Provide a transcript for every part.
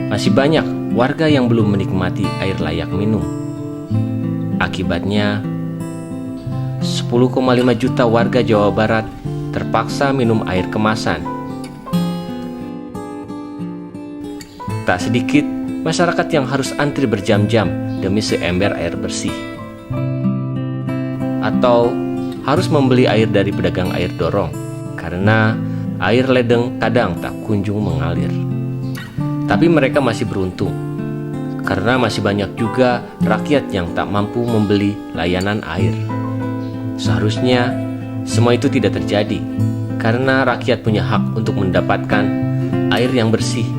Masih banyak warga yang belum menikmati air layak minum. Akibatnya, 10,5 juta warga Jawa Barat terpaksa minum air kemasan. Tak sedikit masyarakat yang harus antri berjam-jam demi seember air bersih, atau harus membeli air dari pedagang air dorong karena air ledeng kadang tak kunjung mengalir. Tapi mereka masih beruntung karena masih banyak juga rakyat yang tak mampu membeli layanan air. Seharusnya semua itu tidak terjadi karena rakyat punya hak untuk mendapatkan air yang bersih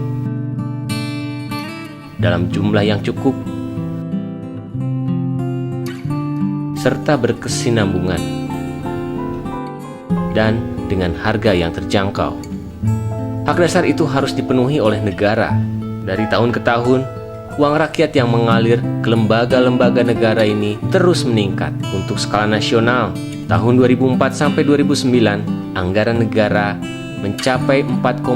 dalam jumlah yang cukup serta berkesinambungan dan dengan harga yang terjangkau. Hak dasar itu harus dipenuhi oleh negara. Dari tahun ke tahun, uang rakyat yang mengalir ke lembaga-lembaga negara ini terus meningkat. Untuk skala nasional, tahun 2004 sampai 2009, anggaran negara mencapai 4,5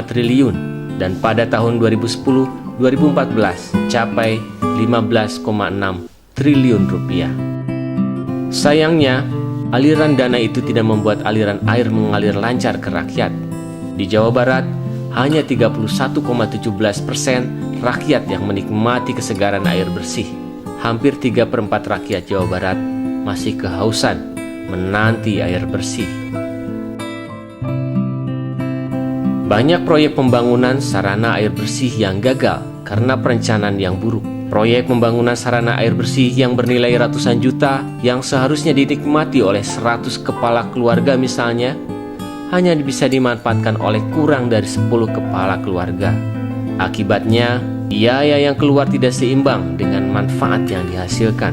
triliun dan pada tahun 2010-2014 capai 15,6 triliun rupiah. Sayangnya, aliran dana itu tidak membuat aliran air mengalir lancar ke rakyat. Di Jawa Barat, hanya 31,17% rakyat yang menikmati kesegaran air bersih. Hampir 3/4 rakyat Jawa Barat masih kehausan menanti air bersih. Banyak proyek pembangunan sarana air bersih yang gagal karena perencanaan yang buruk. Proyek pembangunan sarana air bersih yang bernilai ratusan juta yang seharusnya dinikmati oleh 100 kepala keluarga misalnya, hanya bisa dimanfaatkan oleh kurang dari 10 kepala keluarga. Akibatnya, biaya yang keluar tidak seimbang dengan manfaat yang dihasilkan.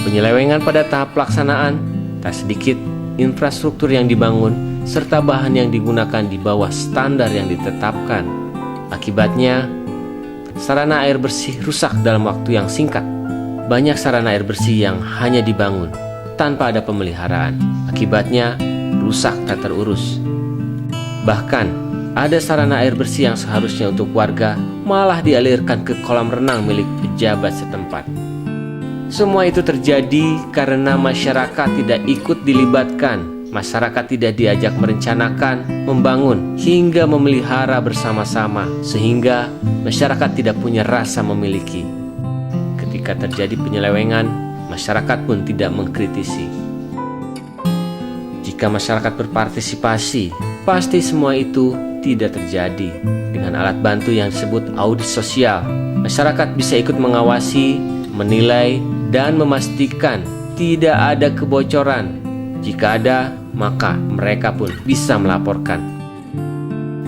Penyelewengan pada tahap pelaksanaan, tak sedikit infrastruktur yang dibangun, serta bahan yang digunakan di bawah standar yang ditetapkan. Akibatnya, sarana air bersih rusak dalam waktu yang singkat. Banyak sarana air bersih yang hanya dibangun tanpa ada pemeliharaan. Akibatnya, rusak tak terurus. Bahkan, ada sarana air bersih yang seharusnya untuk warga malah dialirkan ke kolam renang milik pejabat setempat. Semua itu terjadi karena masyarakat tidak ikut dilibatkan. Masyarakat tidak diajak merencanakan, membangun, hingga memelihara bersama-sama, sehingga masyarakat tidak punya rasa memiliki. Ketika terjadi penyelewengan, masyarakat pun tidak mengkritisi. Jika masyarakat berpartisipasi, pasti semua itu tidak terjadi. Dengan alat bantu yang disebut audit sosial, masyarakat bisa ikut mengawasi, menilai, dan memastikan tidak ada kebocoran. Jika ada, maka mereka pun bisa melaporkan.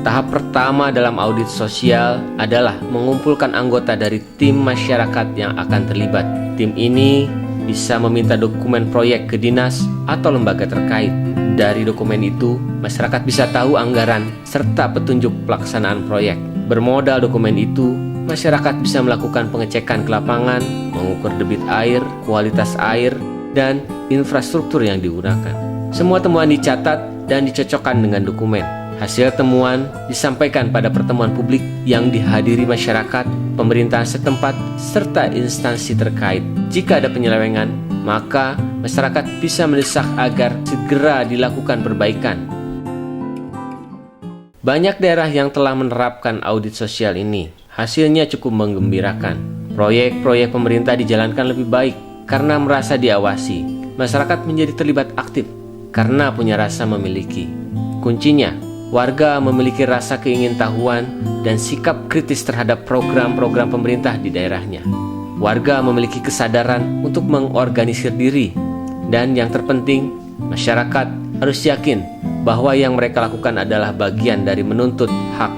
Tahap pertama dalam audit sosial adalah mengumpulkan anggota dari tim masyarakat yang akan terlibat. Tim ini bisa meminta dokumen proyek ke dinas atau lembaga terkait. Dari dokumen itu, masyarakat bisa tahu anggaran serta petunjuk pelaksanaan proyek. Bermodal dokumen itu, masyarakat bisa melakukan pengecekan ke lapangan, mengukur debit air, kualitas air, dan infrastruktur yang digunakan. Semua temuan dicatat dan dicocokkan dengan dokumen. Hasil temuan disampaikan pada pertemuan publik yang dihadiri masyarakat, pemerintahan setempat, serta instansi terkait. Jika ada penyelewengan, maka masyarakat bisa mendesak agar segera dilakukan perbaikan. Banyak daerah yang telah menerapkan audit sosial ini. Hasilnya cukup menggembirakan. Proyek-proyek pemerintah dijalankan lebih baik karena merasa diawasi. Masyarakat menjadi terlibat aktif karena punya rasa memiliki. Kuncinya, warga memiliki rasa keingintahuan dan sikap kritis terhadap program-program pemerintah di daerahnya. Warga memiliki kesadaran untuk mengorganisir diri. Dan yang terpenting, masyarakat harus yakin bahwa yang mereka lakukan adalah bagian dari menuntut hak